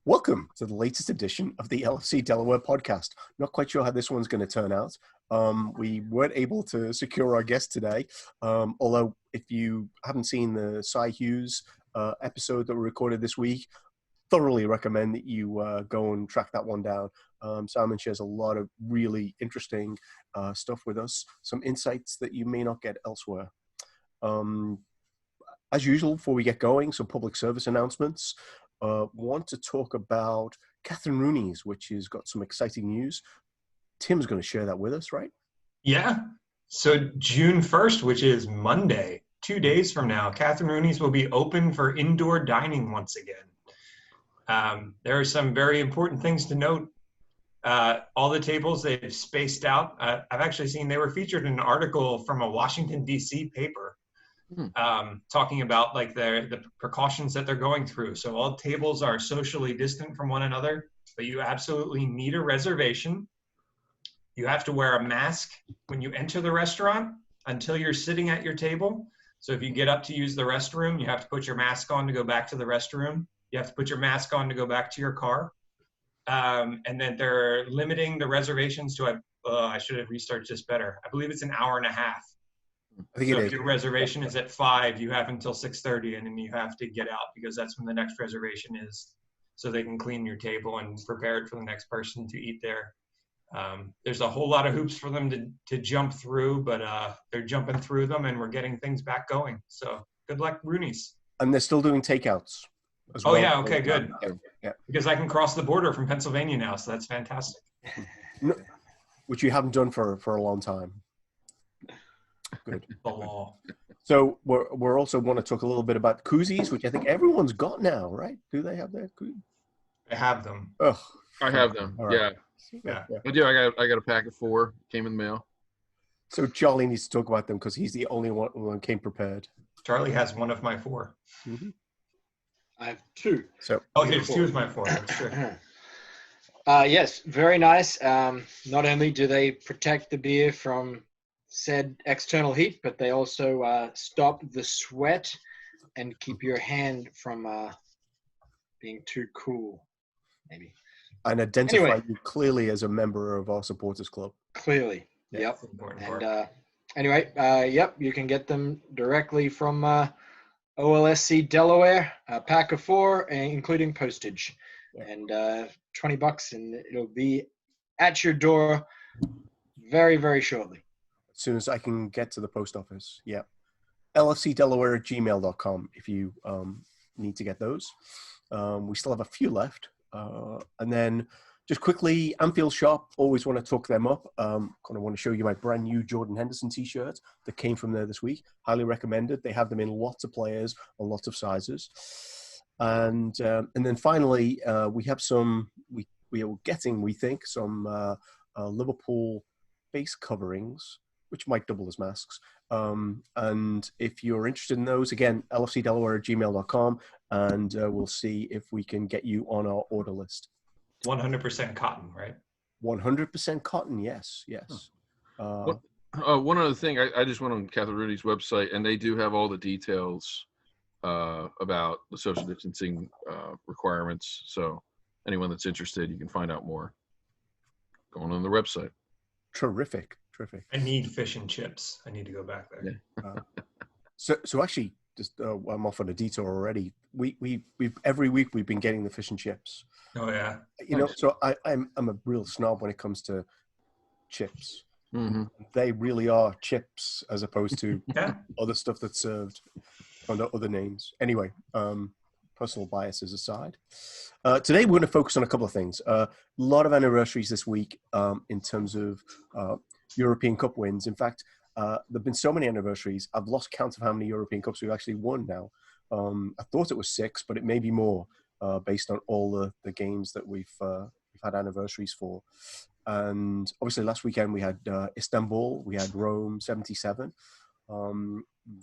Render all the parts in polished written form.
Welcome to the latest edition of the LFC Delaware podcast. Not quite sure how this one's going to turn out. We weren't able to secure our guest today, although if you haven't seen the Cy Hughes episode that we recorded this week, thoroughly recommend that you go and track that one down. Simon shares a lot of really interesting stuff with us, some insights that you may not get elsewhere. As usual, before we get going, some public service announcements. Want to talk about Catherine Rooney's, which has got some exciting news. Tim's going to share that with us, right? Yeah. So June 1st, which is Monday, 2 days from now, Catherine Rooney's will be open for indoor dining once again. There are some very important things to note. All the tables, they've spaced out. I've actually seen they were featured in an article from a Washington, D.C. paper. Talking about like the precautions that they're going through. So all tables are socially distant from one another, but you absolutely need a reservation. You have to wear a mask when you enter the restaurant until you're sitting at your table. So if you get up to use the restroom, you have to put your mask on to go back to the restroom. You have to put your mask on to go back to your car. And then they're limiting the reservations to, I should have researched this better. I believe it's an hour and a half. I think so it if your reservation is at 5, you have until 6:30, and then you have to get out because that's when the next reservation is, so they can clean your table and prepare it for the next person to eat there. There's a whole lot of hoops for them to jump through, but they're jumping through them, and we're getting things back going. So good luck, Rooney's. And they're still doing takeouts as well. Oh, yeah, okay, good. Yeah. Because I can cross the border from Pennsylvania now, so that's fantastic. No, which you haven't done for a long time. Good. The law. So we're also want to talk a little bit about koozies, which I think everyone's got now, right? Do they have their koozies? I have them. Oh, I have them. Right. Yeah. I do. I got a pack of 4. Came in the mail. So Charlie needs to talk about them because he's the only one who came prepared. Charlie has one of my 4. Mm-hmm. I have 2. So here's 2 of my 4. That's true. Yes, very nice. Not only do they protect the beer from said external heat, but they also stop the sweat and keep your hand from being too cool, maybe. And identify Anyway. you clearly as a member of our supporters club. Clearly, Yeah, yep. Important And part. yep, you can get them directly from OLSC Delaware, a pack of 4, including postage, Yeah. and $20, and it'll be at your door very, very shortly. As soon as I can get to the post office. Yeah. lfcdelaware@gmail.com if you need to get those. We still have a few left. And then just quickly, Anfield Shop, always want to talk them up. Kind of want to show you my brand new Jordan Henderson t-shirt that came from there this week. Highly recommended. They have them in lots of players and lots of sizes. And then finally, we have some, we are getting, we think, some Liverpool base coverings, which might double as masks. And if you're interested in those, again, lfcdelaware@gmail.com, and we'll see if we can get you on our order list. 100% cotton, right? 100% cotton, yes. One other thing, I just went on Catherine Rooney's website, and they do have all the details about the social distancing requirements. So anyone that's interested, you can find out more going on the website. Terrific. I need fish and chips. I need to go back there. Yeah. So actually, just I'm off on a detour already. We've every week we've been getting the fish and chips. Oh, yeah. You know, so I'm a real snob when it comes to chips. Mm-hmm. They really are chips as opposed to Yeah. other stuff that's served under other names. Anyway, personal biases aside. Today we're going to focus on a couple of things. A lot of anniversaries this week in terms of European Cup wins. In fact, there have been so many anniversaries, I've lost count of how many European Cups we've actually won now. I thought it was 6, but it may be more based on all the games that we've had anniversaries for. And obviously last weekend we had Istanbul, we had Rome 77.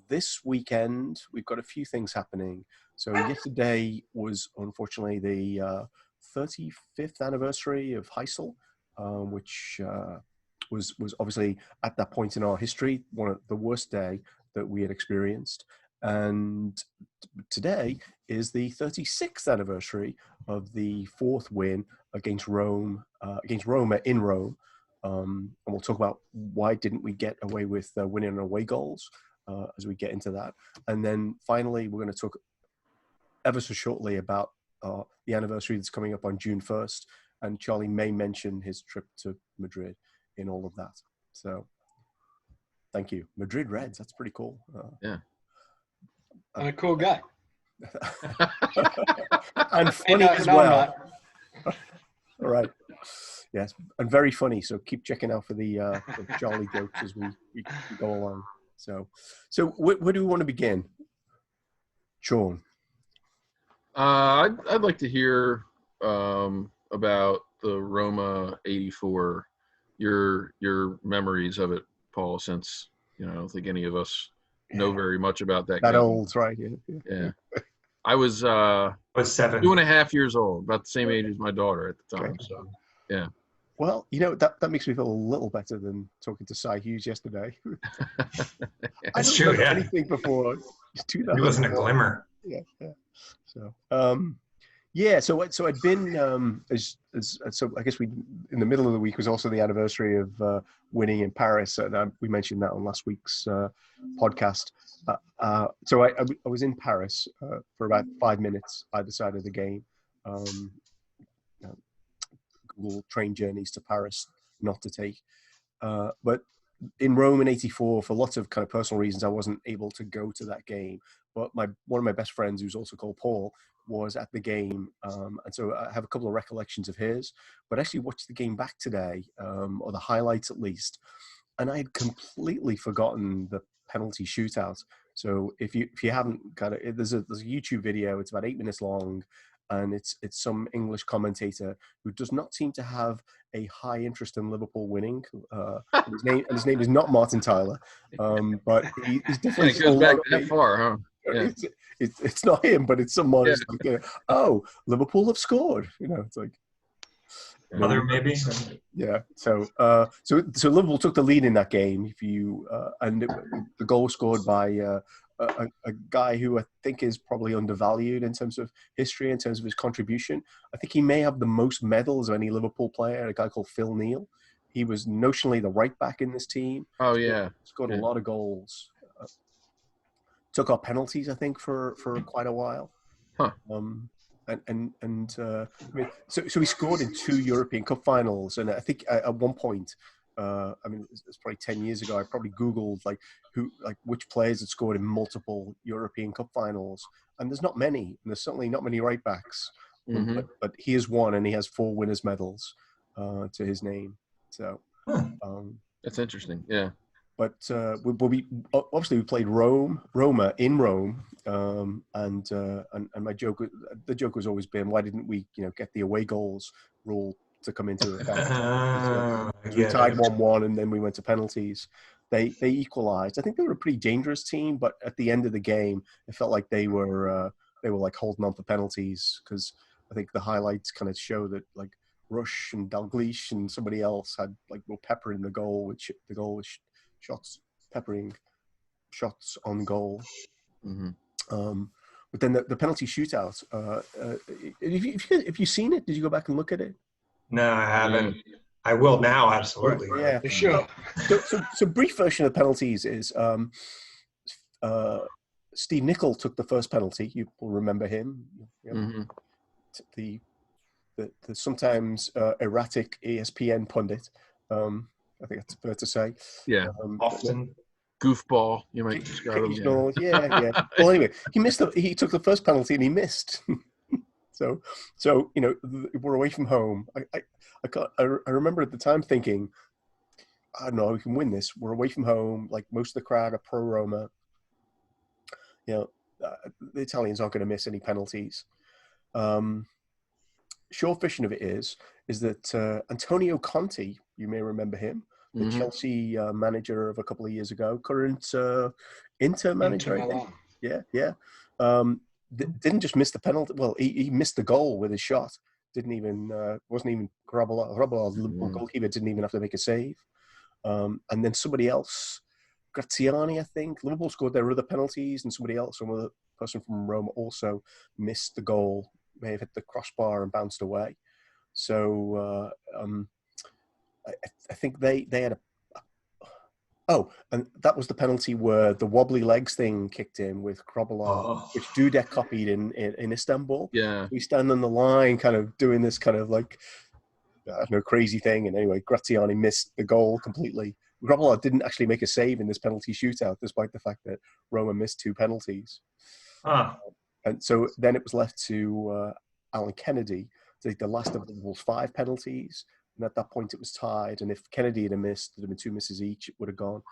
This weekend we've got a few things happening. So yesterday was unfortunately the 35th anniversary of Heysel, which was obviously at that point in our history one of the worst day that we had experienced. And today is the 36th anniversary of the fourth win against Rome, against Roma in Rome. And we'll talk about why didn't we get away with winning away goals as we get into that. And then finally, we're going to talk ever so shortly about the anniversary that's coming up on June 1st. And Charlie may mention his trip to Madrid in all of that. So thank you. Madrid Reds, that's pretty cool. Yeah. I'm a cool guy. And funny as no, well. All right. Yes, and very funny. So keep checking out for the Charlie jokes as we go along. So where do we want to begin? Sean. I'd like to hear about the Roma '84. Your memories of it, Paul. Since I don't think any of us know very much about that game. Old, right? Yeah. I was 7. 2.5 years old, about the same age as my daughter at the time. Okay. So, yeah. Well, that makes me feel a little better than talking to Cy Hughes yesterday. That's true. Yeah. Anything before 2000. He wasn't a glimmer. Yeah. So, so I'd been so I guess we in the middle of the week was also the anniversary of winning in Paris, and we mentioned that on last week's podcast. So I was in Paris for about 5 minutes either side of the game. Google train journeys to Paris not to take, but in Rome in '84, for lots of kind of personal reasons, I wasn't able to go to that game. But one of my best friends, who's also called Paul, was at the game, and so I have a couple of recollections of his. But I actually watched the game back today, or the highlights at least, and I had completely forgotten the penalty shootout. So if you haven't got it, there's a YouTube video. It's about 8 minutes long, and it's some English commentator who does not seem to have a high interest in Liverpool winning. His name is not Martin Tyler, but he's definitely. It goes back that far, huh? Yeah. It's not him, but it's someone. Yeah. Like, oh, Liverpool have scored. It's like mother maybe. Yeah. So Liverpool took the lead in that game. The goal was scored by a guy who I think is probably undervalued in terms of history, in terms of his contribution. I think he may have the most medals of any Liverpool player, a guy called Phil Neal. He was notionally the right back in this team. Oh, yeah. Scored a lot of goals. Took our penalties, I think, for quite a while. Huh. So he scored in 2 European Cup finals, and I think at one point, it's probably 10 years ago, I probably Googled which players had scored in multiple European Cup finals, and there's not many, and there's certainly not many right backs, but he is one, and he has 4 winners' medals to his name. So that's interesting. Yeah. But we played Roma in Rome, and the joke has always been, why didn't we get the away goals rule to come into effect? We tied 1-1, and then we went to penalties. They equalized. I think they were a pretty dangerous team, but at the end of the game, it felt like they were like holding on for penalties, because I think the highlights kind of show that like Rush and Dalglish and somebody else were peppering the goal, which the goal was peppering shots on goal. But then the penalty shootout. If you've seen it, did you go back and look at it? No, I haven't. I will now, absolutely. Yeah, for sure. So brief version of the penalties is Steve Nicol took the first penalty. You will remember him. The sometimes erratic ESPN pundit. I think that's fair to say. Yeah. Often. Goofball, you might describe him. Yeah. Well, anyway, he took the first penalty and he missed. So we're away from home. I remember at the time thinking, I don't know, we can win this. We're away from home. Like, most of the crowd are pro Roma. The Italians aren't going to miss any penalties. Short version of it is that Antonio Conte, you may remember him, the Chelsea manager of a couple of years ago, current Inter manager, I think. Yeah. Didn't just miss the penalty. Well, he missed the goal with his shot. Wasn't even Grabola, the Liverpool goalkeeper, didn't even have to make a save. And then somebody else Graziani, I think. Liverpool scored their other penalties, and somebody else, some other person from Roma, also missed the goal. May have hit the crossbar and bounced away. So I think they had a. Oh, and that was the penalty where the wobbly legs thing kicked in with Krobolar, which Dudek copied in Istanbul. Yeah. We stand on the line, kind of doing this kind of like, I don't know, crazy thing. And anyway, Graziani missed the goal completely. Krobolar didn't actually make a save in this penalty shootout, despite the fact that Roma missed 2 penalties. And so then it was left to Alan Kennedy to take the last of Liverpool's 5 penalties. And at that point, it was tied. And if Kennedy had missed, there'd have been 2 misses each, it would have gone.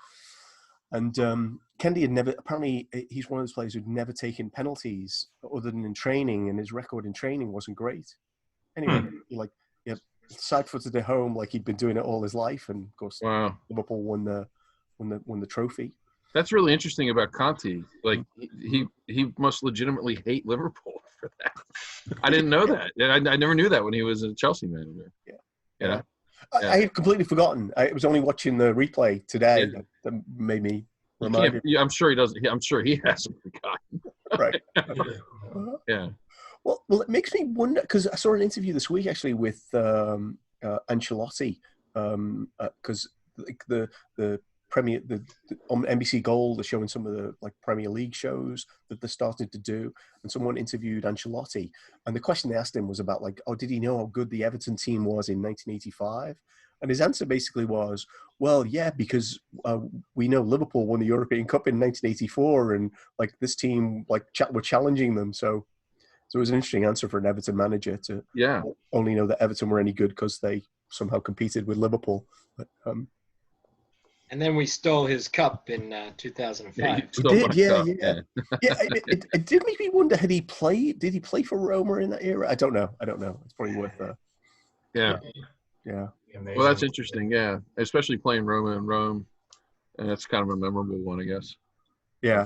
And Kennedy had never, apparently, he's one of those players who'd never taken penalties other than in training, and his record in training wasn't great. Anyway, side-footed at home like he'd been doing it all his life. And of course, Liverpool won the trophy. That's really interesting about Conte. Like he must legitimately hate Liverpool for that. I didn't know that. I never knew that when he was a Chelsea manager. Yeah. I had completely forgotten. I was only watching the replay today that made me remind me. I'm sure he doesn't. I'm sure he hasn't forgotten. Right. Yeah. Well, it makes me wonder, because I saw an interview this week actually with Ancelotti, because the Premier, on NBC Gold, they're showing some of the like Premier League shows that they're starting to do, and someone interviewed Ancelotti, and the question they asked him was about like, did he know how good the Everton team was in 1985? And his answer basically was, well, yeah, because we know Liverpool won the European Cup in 1984, and like this team like were challenging them, so it was an interesting answer for an Everton manager to only know that Everton were any good because they somehow competed with Liverpool. But, and then we stole his cup in 2005. We did, yeah. It did make me wonder, did he play for Roma in that era? I don't know. It's probably worth Yeah. Well, that's interesting, especially playing Roma in Rome. And that's kind of a memorable one, I guess. Yeah.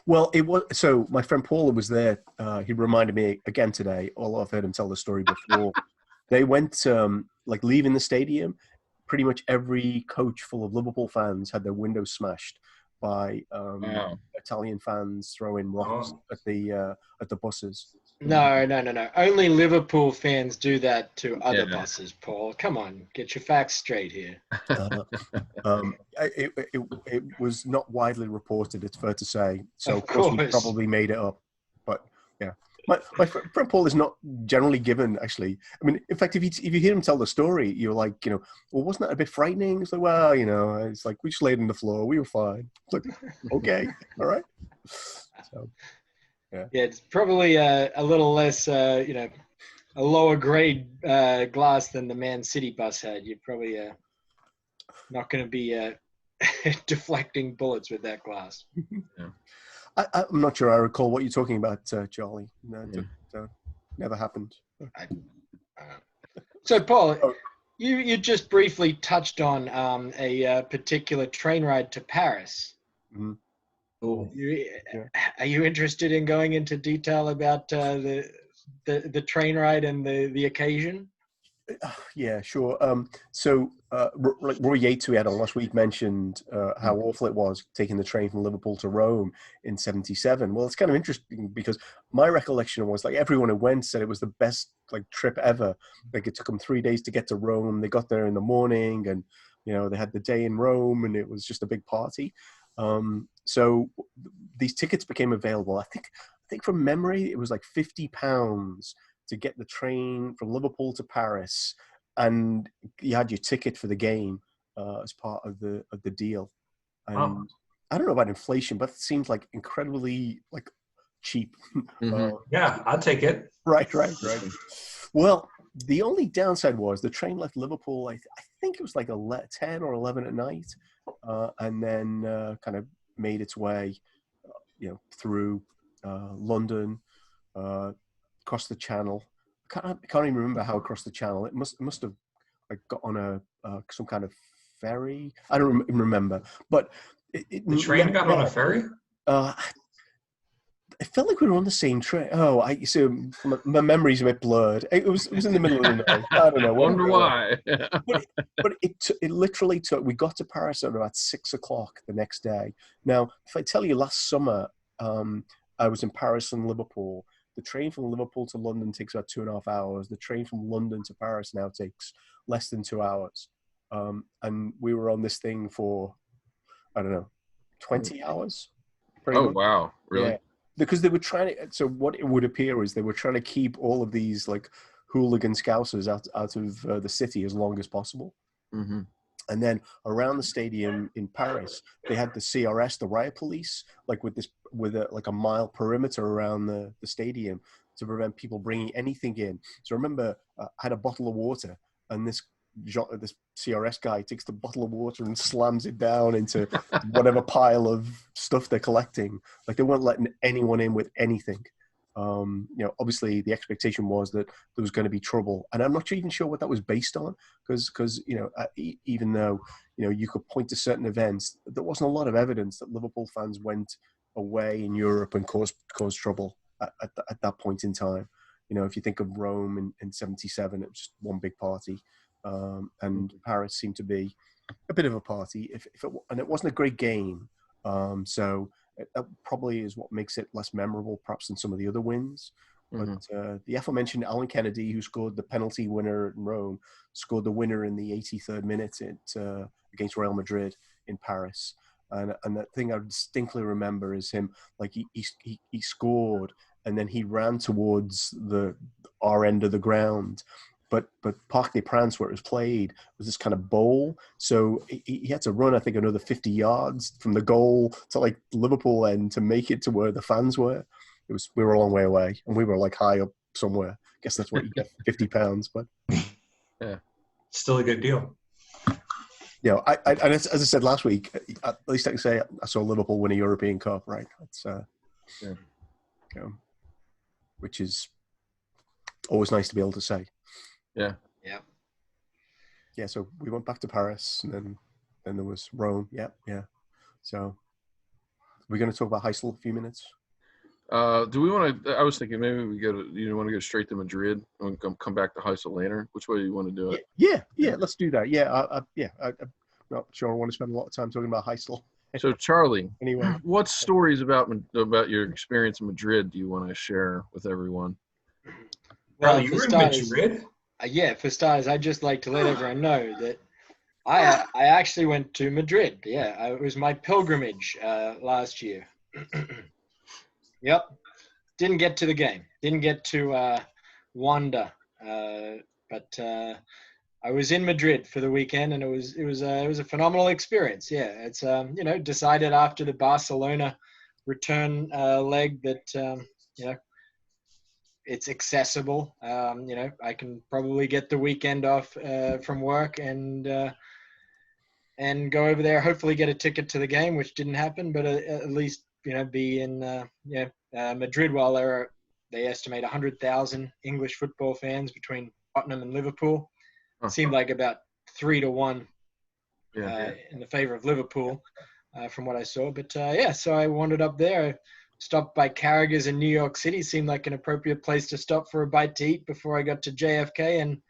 Well, it was, so my friend Paula was there. He reminded me again today, although I've heard him tell the story before. They went, like leaving the stadium, pretty much every coach full of Liverpool fans had their windows smashed by Italian fans throwing rocks at the buses. No. Only Liverpool fans do that to other buses, Paul. Come on, get your facts straight here. It was not widely reported, it's fair to say. So of course he probably made it up. But yeah. My friend Paul is not generally given, actually. I mean, in fact, if you hear him tell the story, you're like, well, wasn't that a bit frightening? It's like, well, it's like we just laid on the floor. We were fine. It's like, okay, all right. So, yeah, it's probably a little less, a lower grade glass than the Man City bus had. You're probably not going to be deflecting bullets with that glass. Yeah. I'm not sure I recall what you're talking about, Charlie. No, never happened. So, Paul, you just briefly touched on a particular train ride to Paris. Mm-hmm. Are you interested in going into detail about the train ride and the occasion? Yeah, sure. So, like Roy Yates, who we had on last week, mentioned how awful it was taking the train from Liverpool to Rome in '77. Well, it's kind of interesting because my recollection was like everyone who went said it was the best like trip ever. Like it took them 3 days to get to Rome. They got there in the morning, and they had the day in Rome, and it was just a big party. So these tickets became available. I think from memory, it was like £50 to get the train from Liverpool to Paris, and you had your ticket for the game as part of the deal. And I don't know about inflation, but it seems like incredibly like cheap. Mm-hmm. Yeah, I'll take it. Right. Well, the only downside was the train left Liverpool. I think it was like 10 or 11 at night, and then kind of made its way, through London. Across the Channel. I can't even remember how across the Channel. It must have like got on some kind of ferry. I don't even remember. But the train got on a ferry. It felt like we were on the same train. Oh, so my memory's a bit blurred. It was in the middle of the night. I don't know. Wonder why. It literally took. We got to Paris at about 6 o'clock the next day. Now, if I tell you, last summer, I was in Paris and Liverpool. The train from Liverpool to London takes about 2.5 hours. The train from London to Paris now takes less than 2 hours. And we were on this thing for, I don't know, 20 hours. Oh, wow. Really? Yeah. Because they were trying to, so what it would appear is they were trying to keep all of these like hooligan scousers out of the city as long as possible. Mm-hmm. And then around the stadium in Paris, they had the CRS, the riot police, like with a mile perimeter around the stadium to prevent people bringing anything in. So I remember I had a bottle of water, and this CRS guy takes the bottle of water and slams it down into whatever pile of stuff they're collecting. Like, they weren't letting anyone in with anything. Obviously the expectation was that there was going to be trouble, and I'm not even sure what that was based on, because even though you could point to certain events, there wasn't a lot of evidence that Liverpool fans went away in Europe and caused trouble at that point in time. If you think of Rome in '77, it was just one big party. And Paris seemed to be a bit of a party, and it wasn't a great game. So that probably is what makes it less memorable, perhaps, than some of the other wins. Mm-hmm. But the aforementioned Alan Kennedy, who scored the penalty winner in Rome, scored the winner in the 83rd minute against Real Madrid in Paris. And that thing I distinctly remember is him, like he scored, and then he ran towards our end of the ground. But Parc des Princes, where it was played, was this kind of bowl. So he had to run, I think, another 50 yards from the goal to like Liverpool end to make it to where the fans were. We were a long way away, and we were like high up somewhere. I guess that's what you get, £50. But yeah, still a good deal. I as I said last week, at least I can say I saw Liverpool win a European Cup, right? That's which is always nice to be able to say. Yeah. Yeah. Yeah. So we went back to Paris, and then there was Rome. Yeah. Yeah. So we're going to talk about Heysel a few minutes. Do we want to? I was thinking maybe you want to go straight to Madrid and come back to Heysel later. Which way do you want to do it? Yeah. Let's do that. Yeah. I'm not sure I want to spend a lot of time talking about Heysel. So Charlie, anyway, what stories about your experience in Madrid do you want to share with everyone? Well, you were in Madrid? Yeah, for starters, I'd just like to let everyone know that I actually went to Madrid. Yeah, it was my pilgrimage last year. Yep. Didn't get to the game. Didn't get to wander. But I was in Madrid for the weekend, and it was a phenomenal experience. Yeah, it's decided after the Barcelona return leg that it's accessible. I can probably get the weekend off from work and go over there. Hopefully, get a ticket to the game, which didn't happen, but at least be in Madrid while they estimate 100,000 English football fans between Tottenham and Liverpool. It seemed like about 3-1 in the favor of Liverpool from what I saw. But so I wandered up there. Stopped by Carragher's in New York City. Seemed like an appropriate place to stop for a bite to eat before I got to JFK, and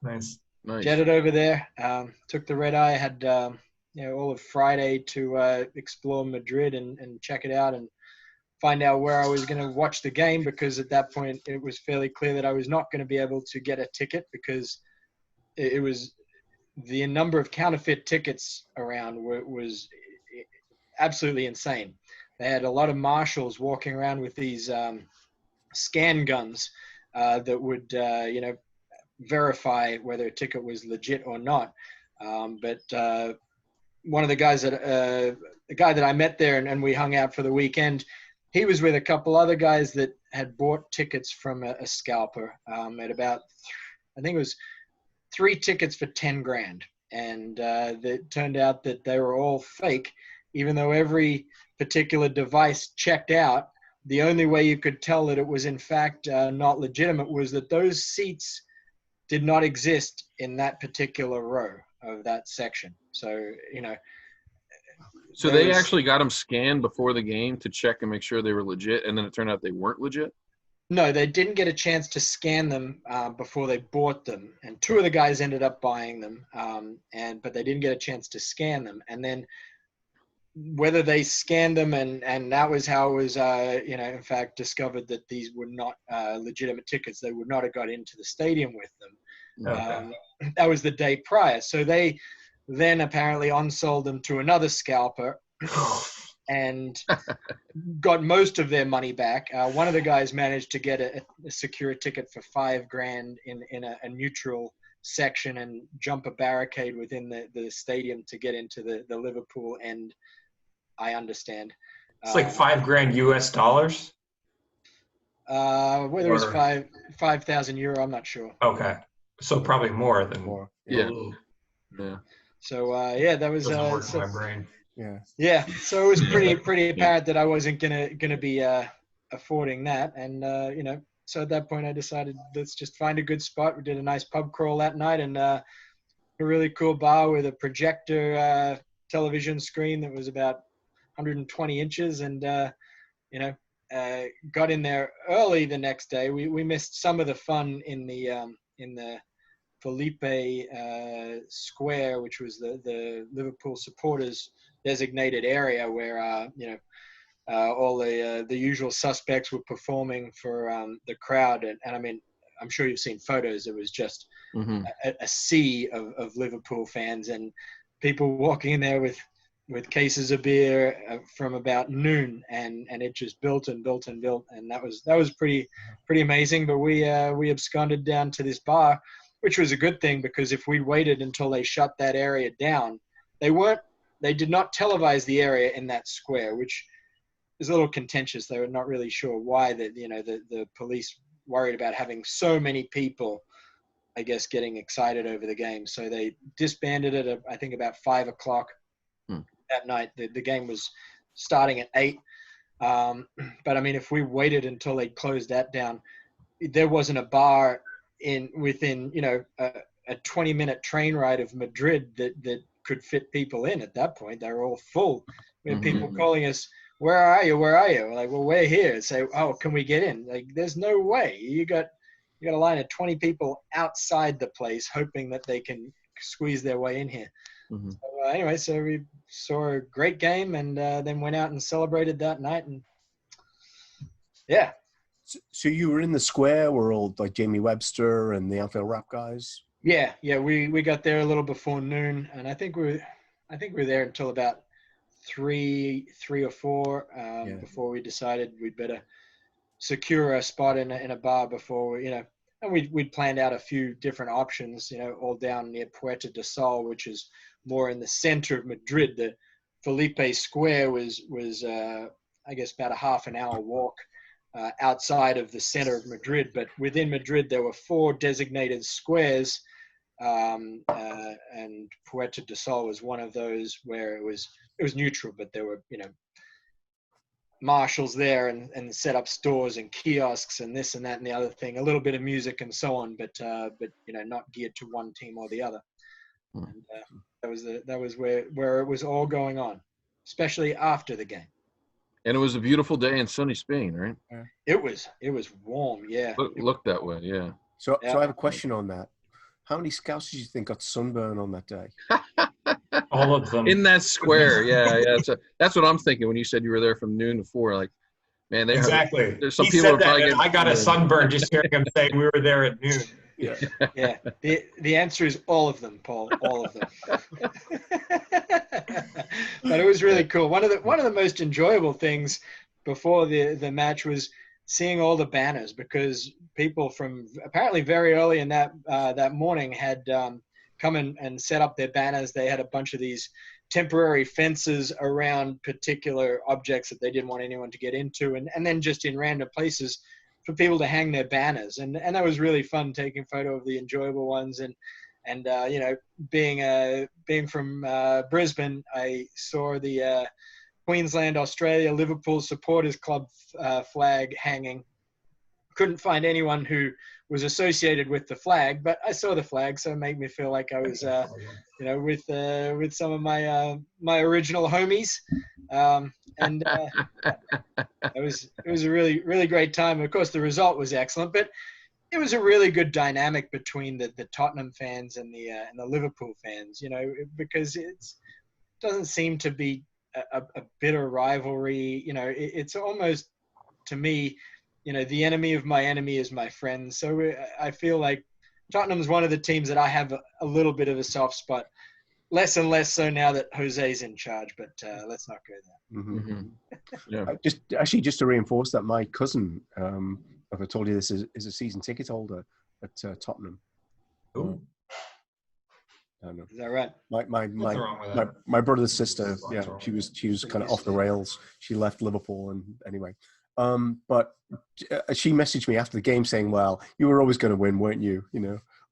nice. Jetted over there. Took the red eye. Had all of Friday to explore Madrid and check it out and find out where I was going to watch the game, because at that point it was fairly clear that I was not going to be able to get a ticket, because it was the number of counterfeit tickets around was absolutely insane. They had a lot of marshals walking around with these scan guns that would, verify whether a ticket was legit or not. But one of the guys the guy that I met there and we hung out for the weekend, he was with a couple other guys that had bought tickets from a scalper at about, I think it was 3 tickets for 10 grand. And it turned out that they were all fake, even though every particular device checked out. The only way you could tell that it was in fact not legitimate was that those seats did not exist in that particular row of that section. So, So they actually got them scanned before the game to check and make sure they were legit, and then it turned out they weren't legit? No, they didn't get a chance to scan them before they bought them, and two of the guys ended up buying them, but they didn't get a chance to scan them. And then whether they scanned them, and that was how it was, in fact, discovered that these were not legitimate tickets. They would not have got into the stadium with them. Okay. That was the day prior. So they then apparently on-sold them to another scalper and got most of their money back. One of the guys managed to get a secure ticket for $5,000 in a neutral section and jump a barricade within the stadium to get into the Liverpool end, I understand. It's like $5,000 US dollars. Whether it was 5,000 euro, I'm not sure. Okay, so probably more than More. Yeah. Ooh, So that was doesn't work in my brain. Yeah. So it was pretty apparent that I wasn't gonna be affording that, and so at that point I decided, let's just find a good spot. We did a nice pub crawl that night, and a really cool bar with a projector television screen that was about 120 inches, and got in there early the next day. We missed some of the fun in the Felipe Square, which was the Liverpool supporters designated area where all the usual suspects were performing for the crowd, and I mean, I'm sure you've seen photos. It was just a sea of Liverpool fans and people walking in there with cases of beer from about noon, and it just built and built and built, and that was pretty amazing. But we absconded down to this bar, which was a good thing, because if we waited until they shut that area down, they did not televise the area in that square, which is a little contentious. They were not really sure why the police worried about having so many people, I guess, getting excited over the game. So they disbanded it at, I think, about 5 o'clock that night. The game was starting at 8. But I mean, if we waited until they closed that down, there wasn't a bar within a 20-minute train ride of Madrid that could fit people in at that point. They were all full. We had people calling us, where are you? We're like, well, we're here. Say, oh, can we get in? Like, there's no way. You got a line of 20 people outside the place hoping that they can squeeze their way in here. So, anyway, so we saw a great game, and then went out and celebrated that night. And yeah. So you were in the square where all like Jamie Webster and the Anfield Rap guys? Yeah. We got there a little before noon, and I think we were there until about 3 or 4 before we decided we'd better secure a spot in a bar before and we'd planned out a few different options, all down near Puerta del Sol, which is more in the center of Madrid. The Felipe Square was I guess about a half an hour walk outside of the center of Madrid, but within Madrid there were 4 designated squares, and Puerta del Sol was one of those where it was neutral, but there were marshals there and set up stores and kiosks and this and that and the other thing, a little bit of music and so on, but not geared to one team or the other. And that was where it was all going on, especially after the game. And it was a beautiful day in sunny Spain, right? It was warm, yeah. Looked that way, yeah. So I have a question on that. How many scouts did you think got sunburn on that day? All of them. In that square, yeah. That's what I'm thinking when you said you were there from noon to 4. Like, man, exactly. There's some he people said that, probably I got a sunburn just hearing him say we were there at noon. Yeah. The answer is all of them, Paul. All of them. But it was really cool. One of the most enjoyable things before the match was seeing all the banners, because people from apparently very early in that morning had come and set up their banners. They had a bunch of these temporary fences around particular objects that they didn't want anyone to get into, and then just in random places for people to hang their banners. And that was really fun, taking photo of the enjoyable ones. And being from Brisbane, I saw the Queensland, Australia, Liverpool Supporters Club flag hanging. Couldn't find anyone who was associated with the flag, but I saw the flag, so it made me feel like I was, with some of my my original homies, and it was a really great time. Of course, the result was excellent, but it was a really good dynamic between the Tottenham fans and the Liverpool fans. Because it doesn't seem to be a bitter rivalry. It's almost, to me, the enemy of my enemy is my friend. So I feel like Tottenham's one of the teams that I have a little bit of a soft spot. Less and less so now that Jose's in charge, but let's not go there. Mm-hmm. Yeah. Just to reinforce that, my cousin, if I told you this, is a season ticket holder at Tottenham. Ooh. I don't know. Is that right? My brother's sister, yeah, she was kind of off the rails. She left Liverpool, and anyway, but she messaged me after the game saying, "Well, you were always going to win, weren't you?"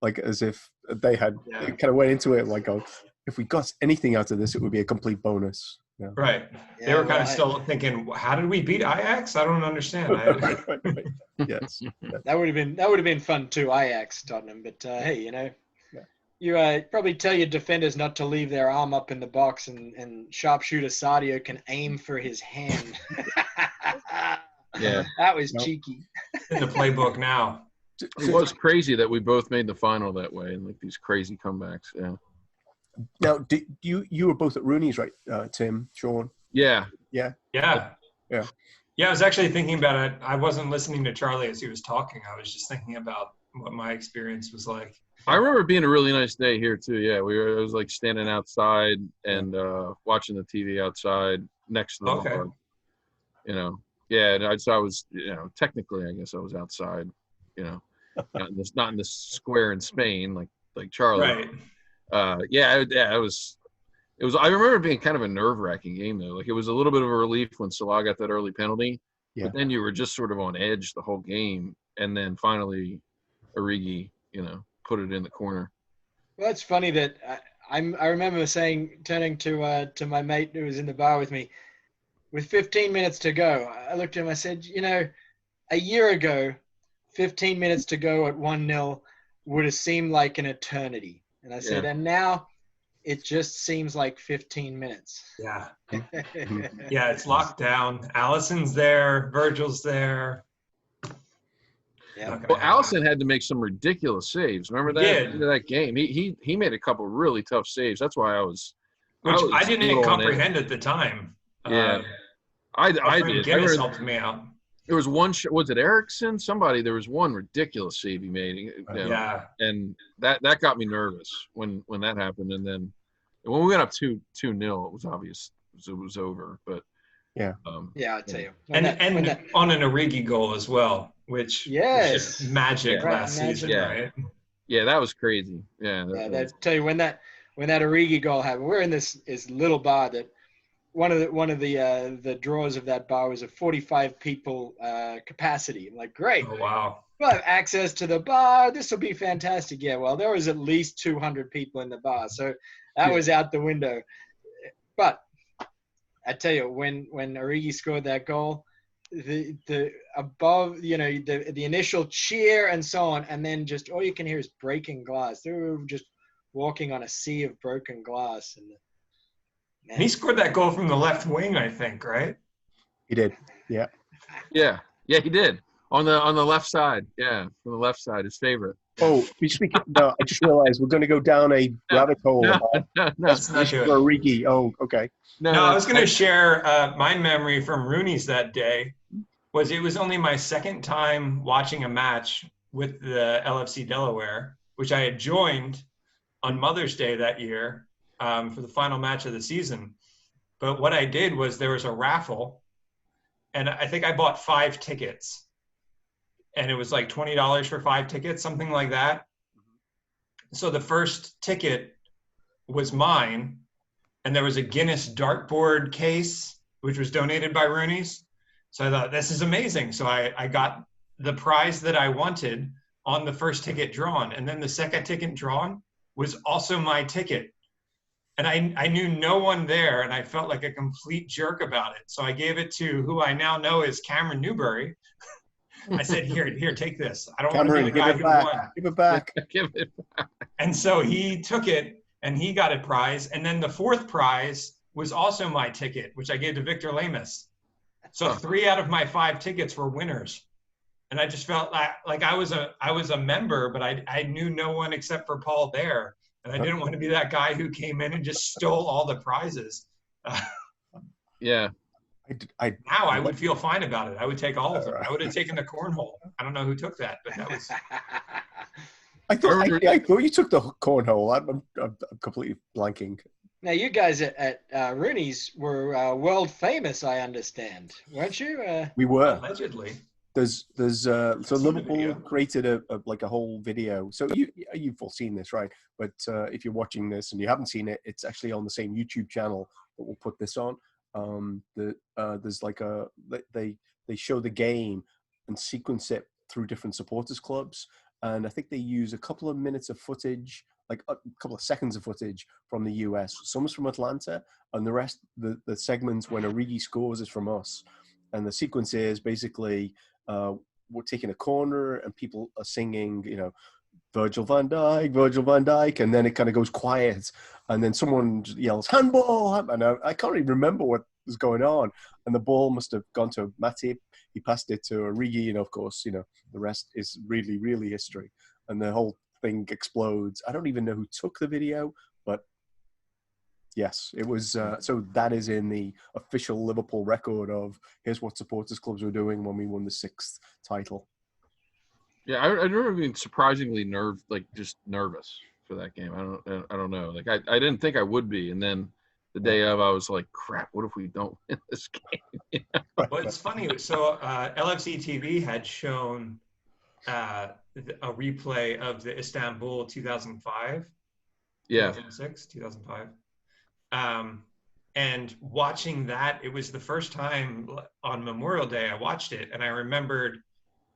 Like as if they had kind of went into it like, "Oh, if we got anything out of this, it would be a complete bonus." Yeah. Right. Yeah, they were kind of still thinking, how did we beat Ajax? I don't understand. Right. Yes. That would have been fun too, Ajax, Tottenham. But hey, you probably tell your defenders not to leave their arm up in the box, and sharpshooter Sadio can aim for his hand. Yeah. That was cheeky. In the playbook now. It was crazy that we both made the final that way, and like these crazy comebacks. Yeah. Now, you were both at Rooney's, right, Tim, Sean? Yeah. Yeah. I was actually thinking about it. I wasn't listening to Charlie as he was talking. I was just thinking about what my experience was like. I remember it being a really nice day here too. Yeah, I was like standing outside and watching the TV outside next to the bar. Yeah, and I was, technically, I guess I was outside. Not in the square in Spain like Charlie. Right. It was. I remember it being kind of a nerve-wracking game though. Like it was a little bit of a relief when Salah got that early penalty, but then you were just sort of on edge the whole game, and then finally, Origi, put it in the corner. Well, it's funny that I remember turning to my mate who was in the bar with me, with 15 minutes to go. I looked at him. I said, a year ago, 15 minutes to go at 1-0 would have seemed like an eternity. And I said, and now it just seems like 15 minutes. Yeah. Yeah, it's locked down. Allison's there. Virgil's there. Yeah. Well, Allison had to make some ridiculous saves. Remember that game? He made a couple really tough saves. That's why I didn't comprehend at the time. Yeah, I did. Guinness helped me out. There was one. Was it Erickson? Somebody. There was one ridiculous save he made. And that got me nervous when that happened. And then when we went up 2-0, it was obvious it was over. But I'll tell you. On an Origi goal as well, which was just magic last season, right? Yeah, that was crazy. Yeah. I tell you, when that Origi goal happened, we're in this little bar that. One of the drawers of that bar was a 45 people capacity. I'm like, great. Oh, wow. We'll have access to the bar. This will be fantastic. Yeah, well, there was at least 200 people in the bar, so that was out the window. But I tell you, when Origi scored that goal, the above, the initial cheer and so on, and then just all you can hear is breaking glass. They were just walking on a sea of broken glass. And he scored that goal from the left wing, I think, right? He did. Yeah. Yeah, he did. On the left side. Yeah, from the left side, his favorite. Oh, no, I just realized we're going to go down a rabbit hole. No. That's not good. Origi. Oh, okay. No, I was going to share my memory from Rooney's that day. It was only my second time watching a match with the LFC Delaware, which I had joined on Mother's Day that year. For the final match of the season. But what I did was there was a raffle, and I think I bought 5 tickets, and it was like $20 for 5 tickets, something like that. So the first ticket was mine, and there was a Guinness dartboard case, which was donated by Rooney's. So I thought, this is amazing. So I got the prize that I wanted on the first ticket drawn, and then the second ticket drawn was also my ticket. And I knew no one there, and I felt like a complete jerk about it. So I gave it to who I now know is Cameron Newbury, I said, here, take this. I don't want to Cameron, be the give guy it who back. won. Give it back. Give it. And so he took it, and he got a prize. And then the fourth prize was also my ticket, which I gave to Victor Lamus. So 3 out of my 5 tickets were winners. And I just felt like I was a member, but I knew no one except for Paul there. And I didn't want to be that guy who came in and just stole all the prizes. Yeah. Now I would feel fine about it. I would take all of them. I would have taken the cornhole. I don't know who took that, but that was. I thought you took the cornhole. I'm completely blanking. Now, you guys at Rooney's were world famous, I understand, weren't you? We were. Allegedly. There's so Liverpool video. created a whole video. So you've all seen this, right? But if you're watching this and you haven't seen it, it's actually on the same YouTube channel that we'll put this on. There's like they show the game and sequence it through different supporters clubs, and I think they use a couple of minutes of footage, like a couple of seconds of footage from the US. Some is from Atlanta, and the rest, the segments when Origi scores is from us. And the sequence is basically we're taking a corner and people are singing, Virgil van Dijk, and then it kind of goes quiet, and then someone yells handball, and I can't even remember what was going on, and the ball must have gone to Matip. He passed it to Origi, and of course, the rest is really, really history, and the whole thing explodes. I don't even know who took the video, but yes, it was. So that is in the official Liverpool record of here's what supporters clubs were doing when we won the 6th title. Yeah, I remember being surprisingly just nervous for that game. I don't know. Like I didn't think I would be, and then the day of, I was like, crap. What if we don't win this game? Well, it's funny. So LFC TV had shown a replay of the Istanbul 2005. Yeah. 2006, 2005. And watching that, it was the first time on Memorial Day I watched it, and I remembered,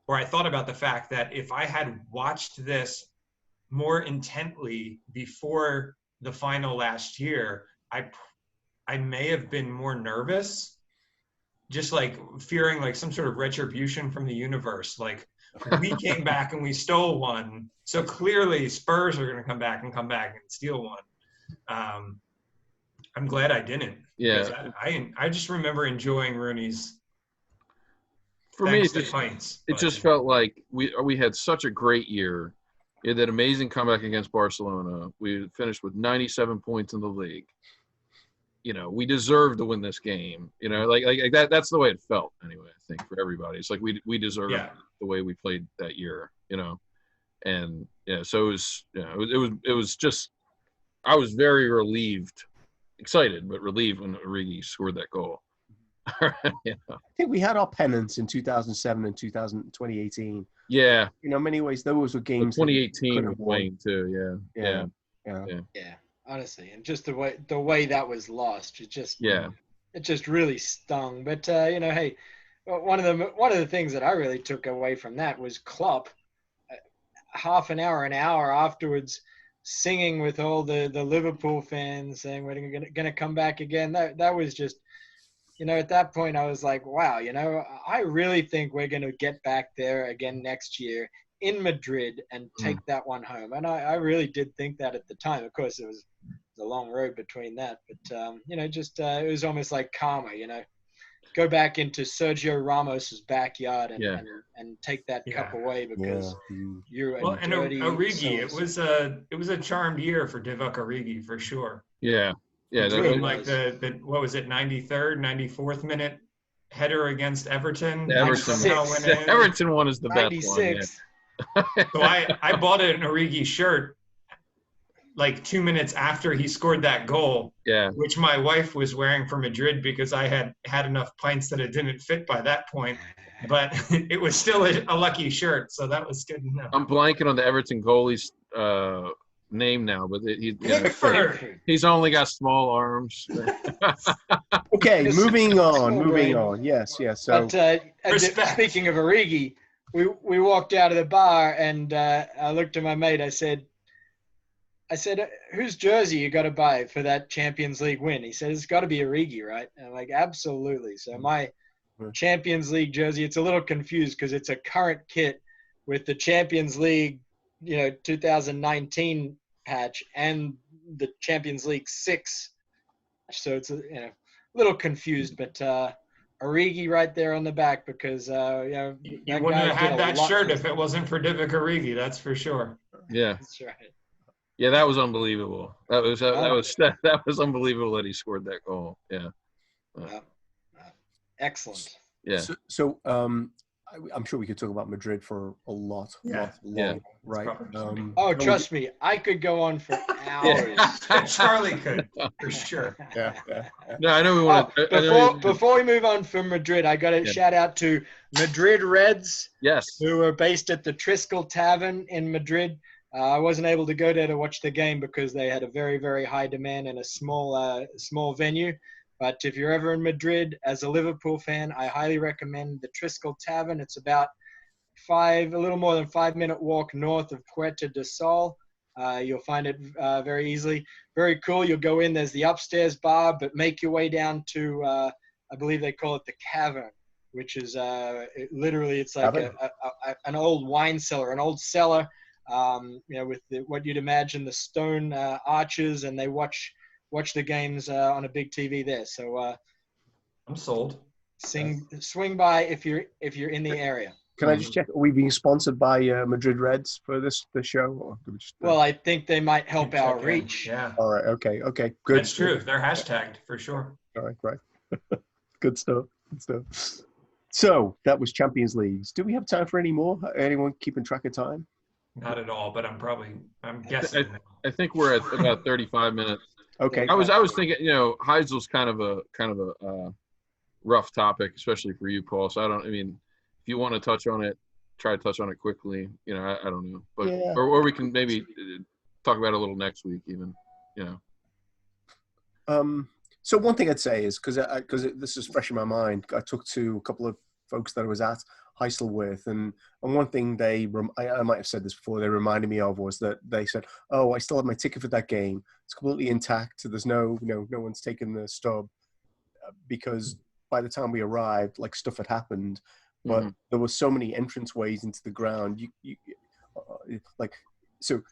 or I thought about the fact that if I had watched this more intently before the final last year, I may have been more nervous, just like fearing like some sort of retribution from the universe. Like we came back and we stole one, so clearly Spurs are going to come back and steal one. I'm glad I didn't. Yeah, I just remember enjoying Rooney's. For me, it just felt like we had such a great year. We had that amazing comeback against Barcelona. We finished with 97 points in the league. We deserved to win this game. Like that. That's the way it felt anyway. I think for everybody, it's like we deserved the way we played that year. And yeah, so it was just. I was very relieved, excited, but relieved when Origi scored that goal. I think we had our pennants in 2007 and 2018. Yeah. In many ways, those were games. 2018 was playing too. Yeah. Honestly, and just the way that was lost, it just really stung. But hey, one of the things that I really took away from that was Klopp, half an hour afterwards, singing with all the Liverpool fans, saying we're going to come back again. That was just. At that point, I was like, wow, I really think we're going to get back there again next year in Madrid and take that one home. And I really did think that at the time. Of course, it was a long road between that. But, it was almost like karma, go back into Sergio Ramos's backyard and take that cup away because you're a dirty Origi, it was a charmed year for Divock Origi for sure. Yeah. Yeah, between like the what was it, 93rd, 94th minute header against Everton. Everton one is the best one. Yeah. So I bought an Origi shirt like 2 minutes after he scored that goal. Yeah. Which my wife was wearing for Madrid because I had enough pints that it didn't fit by that point. But it was still a lucky shirt, so that was good enough. I'm blanking on the Everton goalie's name now, but he's only got small arms. Okay, moving on. Yes. So, but speaking of Origi, we walked out of the bar and I looked at my mate. I said, whose jersey you got to buy for that Champions League win? He said, it's got to be Origi, right? And I'm like, absolutely. So my Champions League jersey. It's a little confused because it's a current kit with the Champions League, 2019 patch and the Champions League 6. So it's a little confused, but Origi right there on the back because You wouldn't have had that shirt if it wasn't for Divock Origi, that's for sure. Yeah. That's right. Yeah, that was unbelievable. That was unbelievable that he scored that goal. Yeah. Excellent. Yeah. So I'm sure we could talk about Madrid for a lot longer, right? Trust me, I could go on for hours. Charlie could, for sure. Yeah. No, I know we want to. Before we move on from Madrid, I got to shout out to Madrid Reds. Yes. Who are based at the Triskel Tavern in Madrid. I wasn't able to go there to watch the game because they had a very, very high demand in a small venue. But if you're ever in Madrid as a Liverpool fan, I highly recommend the Triskel Tavern. It's about a little more than 5-minute walk north of Puerta del Sol. You'll find it very easily. Very cool. You'll go in. There's the upstairs bar, but make your way down to, I believe they call it the Cavern, which is it's like an old wine cellar, an old cellar, with what you'd imagine the stone arches, and they watch the games on a big TV there. So I'm sold. Swing by if you're in the area. Can I just check? Are we being sponsored by Madrid Reds for this show? Or do we just, well, I think they might help our reach. Yeah. All right. Okay. Good. That's true. They're hashtagged for sure. All right. Right. Good stuff. So that was Champions Leagues. Do we have time for any more? Anyone keeping track of time? Not at all, but I'm guessing. I think we're at about 35 minutes. Okay. I was thinking, Heisel's kind of a rough topic, especially for you, Paul. So if you want to touch on it, try to touch on it quickly. I don't know, but or we can maybe talk about it a little next week, even. So one thing I'd say is because this is fresh in my mind, I talked to a couple of folks that I was at Heisel with, and one thing I might have said this before, they reminded me of was that they said, "Oh, I still have my ticket for that game. It's completely intact. There's no one's taken the stub," because by the time we arrived, like stuff had happened, but there were so many entrance ways into the ground. So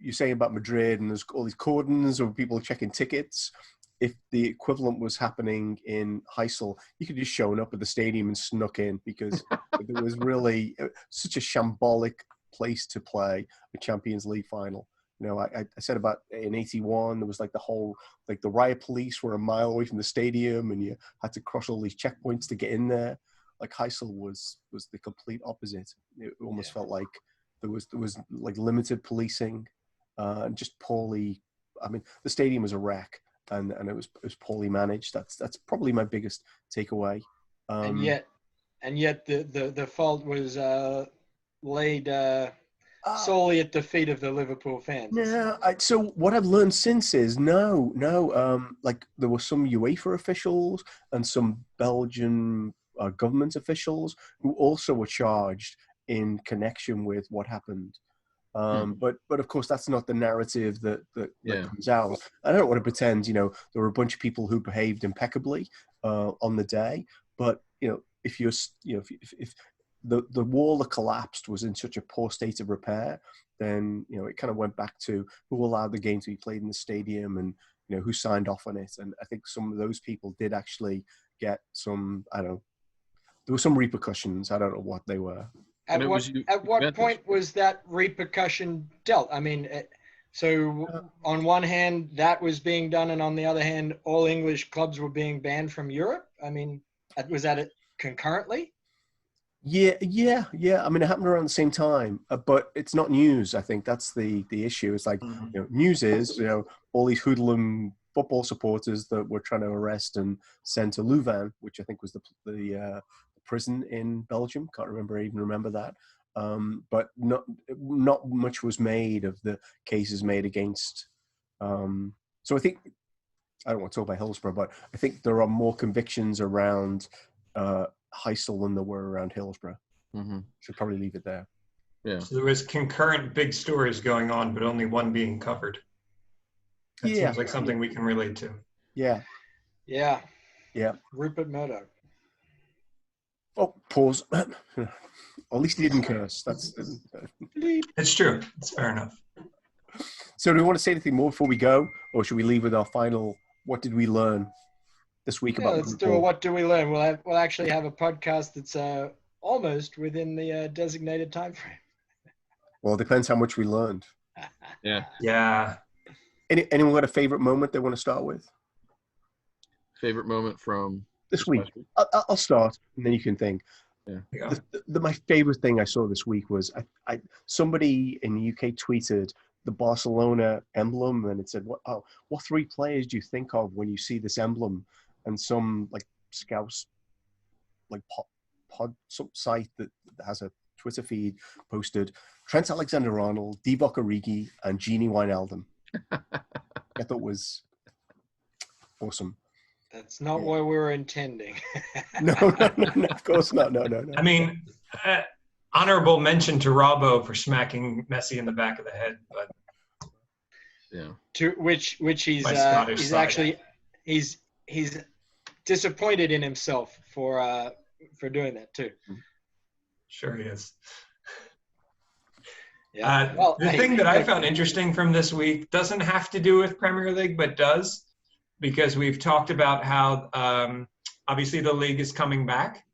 you're saying about Madrid, and there's all these cordons of people checking tickets. If the equivalent was happening in Heisel, you could just shown up at the stadium and snuck in because it was really such a shambolic place to play a Champions League final. I said about in '81, there was like the riot police were a mile away from the stadium and you had to cross all these checkpoints to get in there. Like Heisel was the complete opposite. It almost felt like there was like limited policing, and just poorly. The stadium was a wreck. And it was poorly managed. That's probably my biggest takeaway. And yet the fault was laid solely at the feet of the Liverpool fans. Yeah. So what I've learned since is no. Like there were some UEFA officials and some Belgian government officials who also were charged in connection with what happened. But of course that's not the narrative that comes out. I don't want to pretend there were a bunch of people who behaved impeccably on the day, but if the wall that collapsed was in such a poor state of repair, then it kind of went back to who allowed the game to be played in the stadium and who signed off on it. And I think some of those people did actually get some, there were some repercussions. I don't know what they were. At what point was that repercussion dealt? So on one hand, that was being done, and on the other hand, all English clubs were being banned from Europe? Was that it concurrently? Yeah. It happened around the same time, but it's not news. I think that's the issue. It's like, news is, all these hoodlum football supporters that were trying to arrest and send to Louvain, which I think was the prison in Belgium. Can't remember that. But not much was made of the cases made against. So I think, I don't want to talk about Hillsborough, but I think there are more convictions around Heisel than there were around Hillsborough. Should probably leave it there. Yeah. So there was concurrent big stories going on, but only one being covered. That seems like something we can relate to. Yeah. Rupert Murdoch. Oh, pause. Or at least he didn't curse. That's It's true. It's fair enough. So do we want to say anything more before we go, or should we leave with our final, what did we learn this week Yeah, about let's do a what do we learn. We'll actually have a podcast that's almost within the designated time frame. Well, it depends how much we learned. Yeah. Yeah. Anyone got a favorite moment they want to start with? Favorite moment from This week? last week? I'll start, and then you can think. Yeah. My favorite thing I saw this week was somebody in the UK tweeted the Barcelona emblem, and it said, what three players do you think of when you see this emblem? And some like Scouts like pod site that has a Twitter feed posted Trent Alexander-Arnold, Divock Origi, and Gini Wijnaldum. I thought was awesome. That's not what we were intending. No, of course not. No. I mean, honorable mention to Robbo for smacking Messi in the back of the head, but Yeah. To which he's My Scottish he's side. actually he's disappointed in himself for doing that too. sure he is. Yeah. The thing that I found interesting from this week doesn't have to do with Premier League, but does, because we've talked about how obviously the league is coming back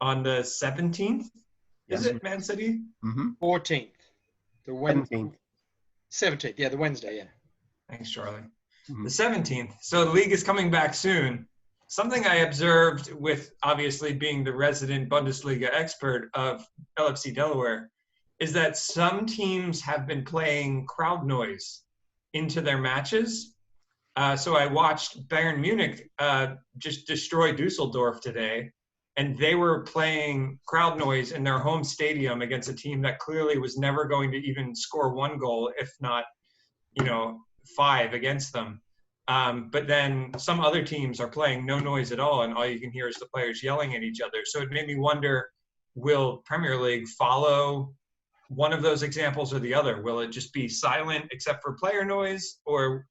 on the 17th. Is it Man City? 14th, the 17th. 17th. Yeah, the Wednesday. Yeah. Thanks, Charlie. The 17th. So the league is coming back soon. Something I observed with obviously being the resident Bundesliga expert of LFC Delaware is that some teams have been playing crowd noise into their matches. So I watched Bayern Munich just destroy Dusseldorf today, and they were playing crowd noise in their home stadium against a team that clearly was never going to even score one goal, if not, 5 against them. But then some other teams are playing no noise at all, and all you can hear is the players yelling at each other. So it made me wonder, will Premier League follow one of those examples or the other? Will it just be silent except for player noise? Or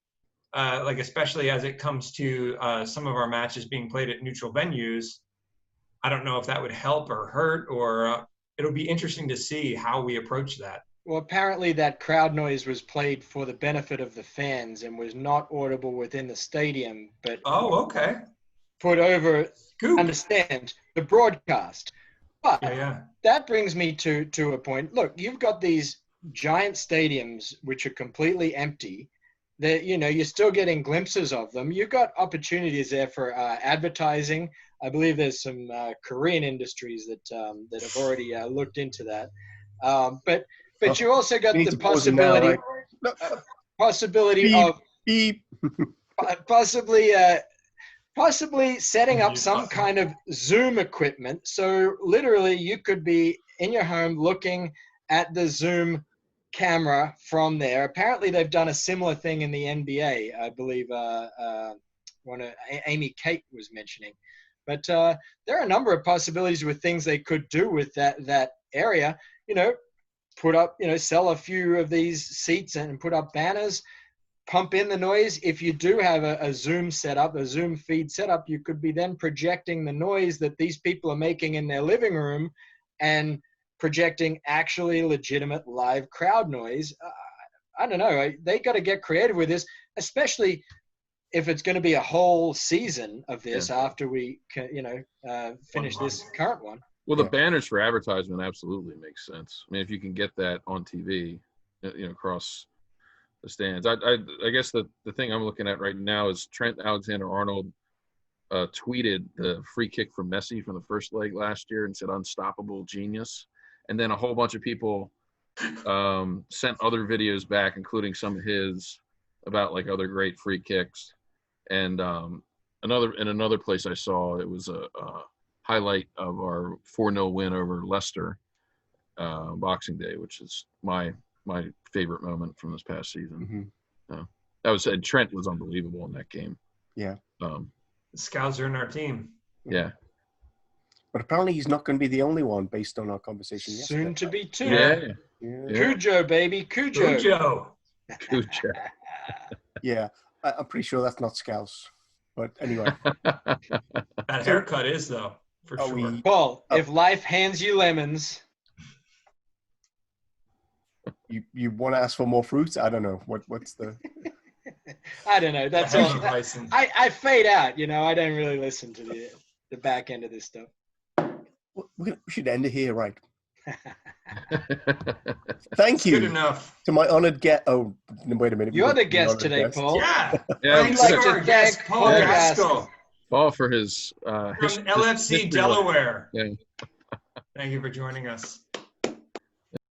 especially as it comes to some of our matches being played at neutral venues, I don't know if that would help or hurt, or it'll be interesting to see how we approach that. Well, apparently that crowd noise was played for the benefit of the fans and was not audible within the stadium, but okay. put over, Scoop. understand, the broadcast. But Yeah. that brings me to a point. Look, you've got these giant stadiums which are completely empty. That you're still getting glimpses of them. You've got opportunities there for advertising. I believe there's some Korean industries that have already looked into that. But you also got the possibility of possibly setting up some kind of Zoom equipment. So literally, you could be in your home looking at the Zoom camera from there. Apparently, they've done a similar thing in the NBA. I believe Amy Kate was mentioning. But there are a number of possibilities with things they could do with that area. Put up, sell a few of these seats and put up banners, pump in the noise. If you do have a Zoom setup, a Zoom feed setup, you could be then projecting the noise that these people are making in their living room and projecting actually legitimate live crowd noise. I don't know. They got to get creative with this, especially if it's going to be a whole season of this after we finish this current one. Well, the banners for advertisement absolutely makes sense. I mean, if you can get that on TV, across the stands. I guess the thing I'm looking at right now is Trent Alexander-Arnold tweeted the free kick from Messi from the first leg last year and said unstoppable genius. And then a whole bunch of people sent other videos back, including some of his, about like other great free kicks. And another place I saw, it was a highlight of our 4-0 win over Leicester Boxing Day, which is my favorite moment from this past season. Trent was unbelievable in that game. Yeah. The Scouts are in our team. Yeah. But apparently he's not going to be the only one based on our conversation yesterday. Soon to be two. Yeah. Cujo, baby. Cujo. Yeah. I'm pretty sure that's not Scouse. But anyway. That haircut is, though. for Are sure. we- Paul, if life hands you lemons, You want to ask for more fruits? I don't know. What's the? I don't know. That's The all. heavy license. I fade out. I don't really listen to the back end of this stuff. We should end it here, right? Thank Good you enough. to my honored guest. Oh, wait a minute. You're the Honored guest today, guest. Paul. Yeah. Yeah, Thanks I'd to like to our guest, thank Paul Paul Gaskell Paul for his from LFC history Delaware. Yeah. Thank you for joining us.